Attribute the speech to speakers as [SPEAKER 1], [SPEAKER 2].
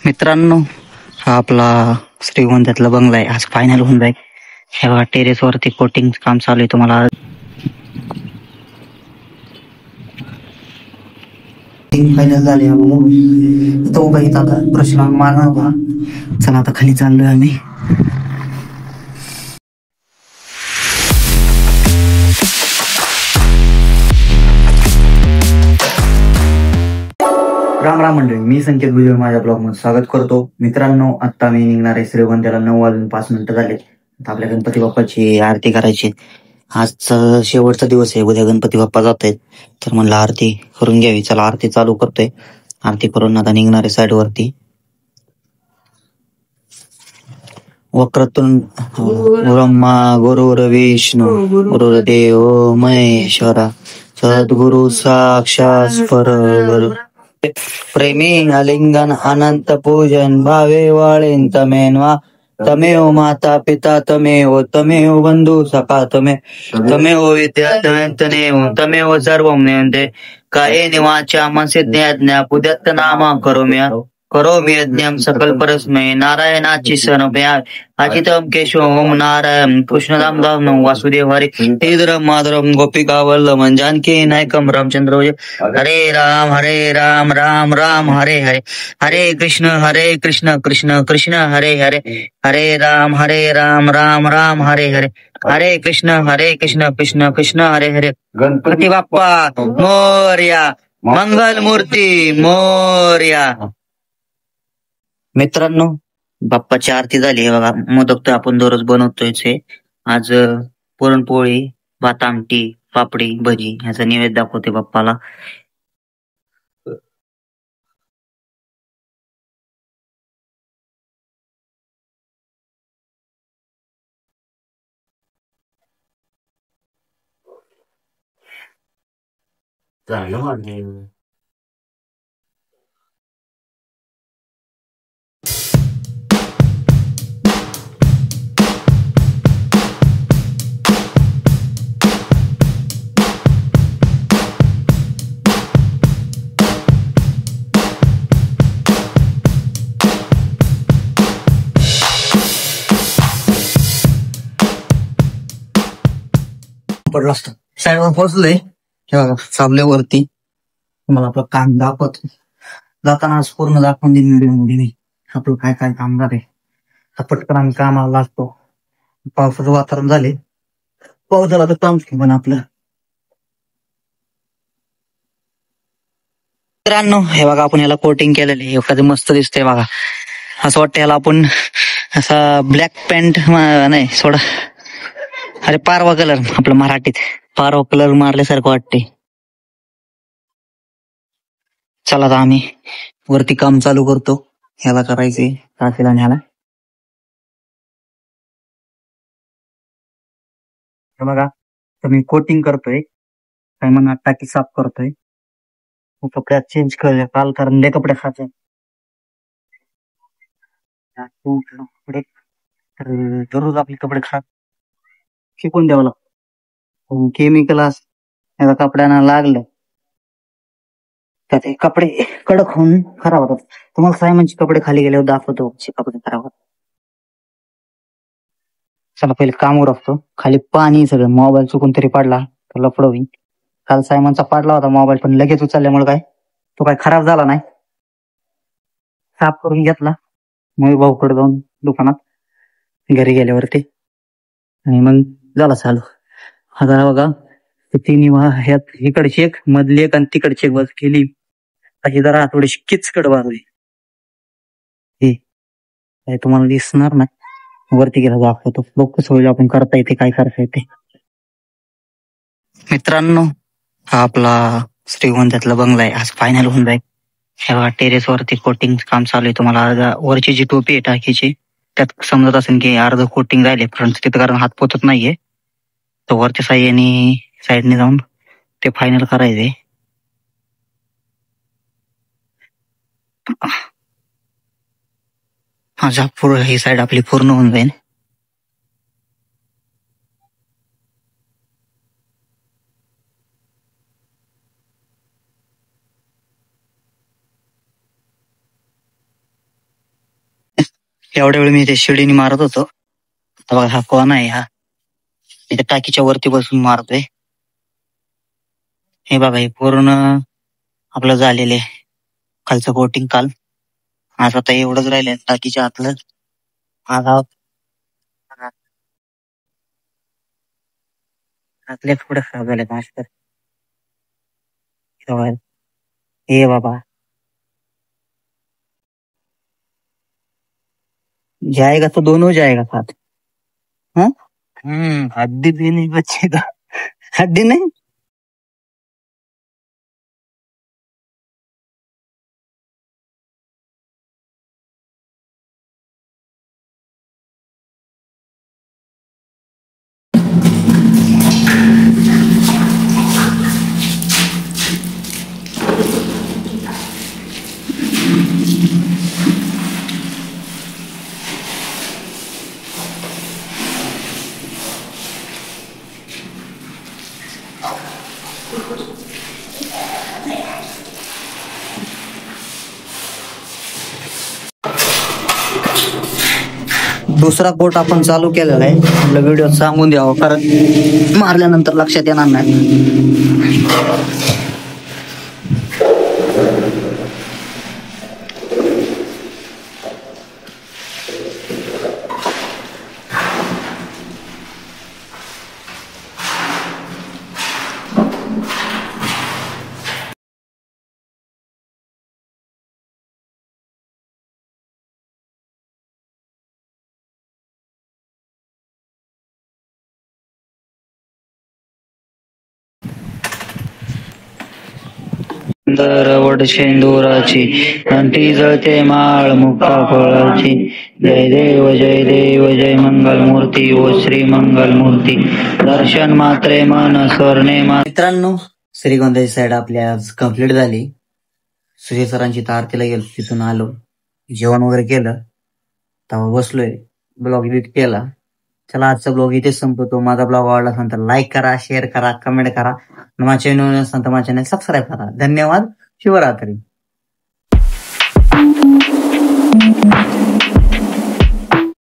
[SPEAKER 1] मित्रांनो, हा आपला श्रीगोंद्यातला बंगला आहे. आज फायनल होऊन जाईल. हे बघा, टेरेस वरती कोटिंग काम चालू आहे. तुम्हाला फायनल झाले. तो काही आता प्रश्न मारणार बा. चला आता खाली चाललोय आम्ही. राम राम मंडळी, मी संकेत भुजबळ माझ्या ब्लॉग मध्ये स्वागत करतो. मित्रांनो, आता मी निघणार आहे श्रीगोंद्याला. 9:05 झाले. आपल्या गणपती बाप्पाची आरती करायची. आजचा शेवटचा दिवस आहे. उद्या गणपती बाप्पा जात आहेत, तर म्हणलं आरती करून घ्यावी. चला आरती चालू करतोय. आरती करून आता निघणार आहे साईड वरती. वक्रतुंड ब्रह्मा गुरुर्विष्णू गुरुर्देव महेश्वरा सद्गुरु साक्षात परब्रह्म प्रेमी आलिंगन अनंत पूजन भावे वाळेन तमेन्वा तमेव माता पिता तमेव बंधू सखा तमेव विद्या तमेव सर्वं नेवंते कायेन वाचा मनसेज्ञा पुद्यत्त नामा करोमि यज्ञं सकल परस्मै नारायणाची शरणभ्या अजितम केशवम नारायण कृष्णदाम दाम वासुदेव हरे श्रीधरम माधरम गोपिका वल्लभं जानकी नायकम रामचंद्र हरे राम राम राम हरे हरे हरे कृष्ण कृष्ण कृष्ण हरे हरे हरे राम राम राम हरे हरे हरे कृष्ण कृष्ण कृष्ण हरे हरे. गणपती बाप्पा मोरया, मंगल मूर्ती मोरया. मित्रांनो, बाप्पाची आरती झाली आहे बघा. मोदक तर आपण दररोज बनवतोयच आहे. आज पुरणपोळी, भात आमटी, पापडी, भजी ह्याचा नैवेद्य दाखवते बाप्पाला. पडला असतो साईडवर पोहोचलोय. हे बघा, साबल्यावरती तुम्हाला आपलं काम दाखवतो. जाताना आज पूर्ण दाखवून देईन व्हिडिओ मध्ये मी आपलं काय काय काम झालंय. पटकन आम्ही कामाला लागतो. पावसाचं वातावरण झाले. पाऊस झाला तर काम पण आपलं. मित्रांनो, हे बघा, आपण याला कोटिंग केलेलं आहे. एखादं मस्त दिसतंय बघा. असं वाटतं याला आपण असा ब्लॅक पॅन्ट नाही सोडा, अरे पारवा कलर, आपलं मराठीत पारवा कलर मारल्यासारखं वाटते. चला आता आम्ही वरती काम चालू करतो. ह्याला करायचे टाकेला ह्याला. बघा, तर मी कोटिंग करतोय. काय म्हणा, टाकी साफ करतोय. कपड्यात चेंज कर काल, कारण लय कपडे खाते. कपडे तर दररोज आपले कपडे खराब शिकून द्यावं लागतं. केमिकल असं कपड्यांना लागलं तर ते कपडे कडक होऊन खराब होतात. तुम्हाला सायमनचे कपडे खाली गेल्यावर दाखवतो कपडे खराब होतात. चला पहिले कामावर असतो. खाली पाणी सगळं, मोबाईल चुकून तरी पडला तर लफड होईल. काल सायमनचा पाडला होता मोबाईल, पण लगेच उचलल्यामुळे काय तो काय खराब झाला नाही. साफ करून घेतला मग भाऊकडे जाऊन दुकानात घरी गेल्यावरती, आणि मग झाला चालू. आता बघा, तिन्ही ह्यात इकडची एक, मधली एक आणि तिकडची एक बस केली. ही जरा थोडीशी किचकट बाजू आहे. हे तुम्हाला दिसणार नाही. वरती गेला दाखवतो. लोक होईल आपण करता येते, काय करता येते. मित्रांनो, हा आपला श्रीगोंद्यातला बंगला आहे. आज फायनल होऊन जाईल. हे बघा, टेरेस वरती कोटिंग काम चालू आहे. तुम्हाला वरची जी टोपी आहे टाकीची, त्यात समजत असेल की अर्ध कोटिंग राहिले फ्रंट तिथं, कारण हात पोचत नाहीये. तर वरच्या साईडने जाऊन ते फायनल करायचे. माझा पूर्ण ही साईड आपली पूर्ण होऊन जाईल. एवढ्या वेळ मी ते शिडीने मारत होतो. आता बघा हा कोण आहे हा. मी त्या टाकीच्या वरती बसून मारतोय. हे बघा हे पूर्ण आपलं झालेले खालचं कोटिंग काल. आज आता एवढंच राहिलंय टाकीच्या आतलं. आज आतलेच पुढे खराब झाले मास्टर. हे बाबा जाएगा तो दोनों जाएगा साथ. हाँ हड्डी भी नहीं बचेगा. हड्डी नहीं. दुसरा कोट आपण चालू केलेला आहे. आपल्या व्हिडिओ सांगून द्यावं कारण मारल्यानंतर लक्षात येणार नाही. सुंदर शेंदुराची घंटी जळते माळ मुक्ता फळाची. जय देव जय मंगल मूर्ती ओ श्री मंगल मूर्ती. दर्शन मात्रे मन स्वर्णे. मित्रांनो श्रीगोंद्याची साईड आपली आज कंप्लीट झाली. सुजय सरांची तर आरतीला गेलो, तिथून आलो, जेवण वगैरे केलं, तेव्हा बसलोय, ब्लॉग एडिट केला. चला आजचा ब्लॉग इथेच संपवतो. माझा ब्लॉग आवडला असेल तर लाईक करा, शेअर करा, कमेंट करा. माझ्या चॅनल असेल तर माझ्या चॅनल सबस्क्राईब करा. धन्यवाद. शिवरात्री.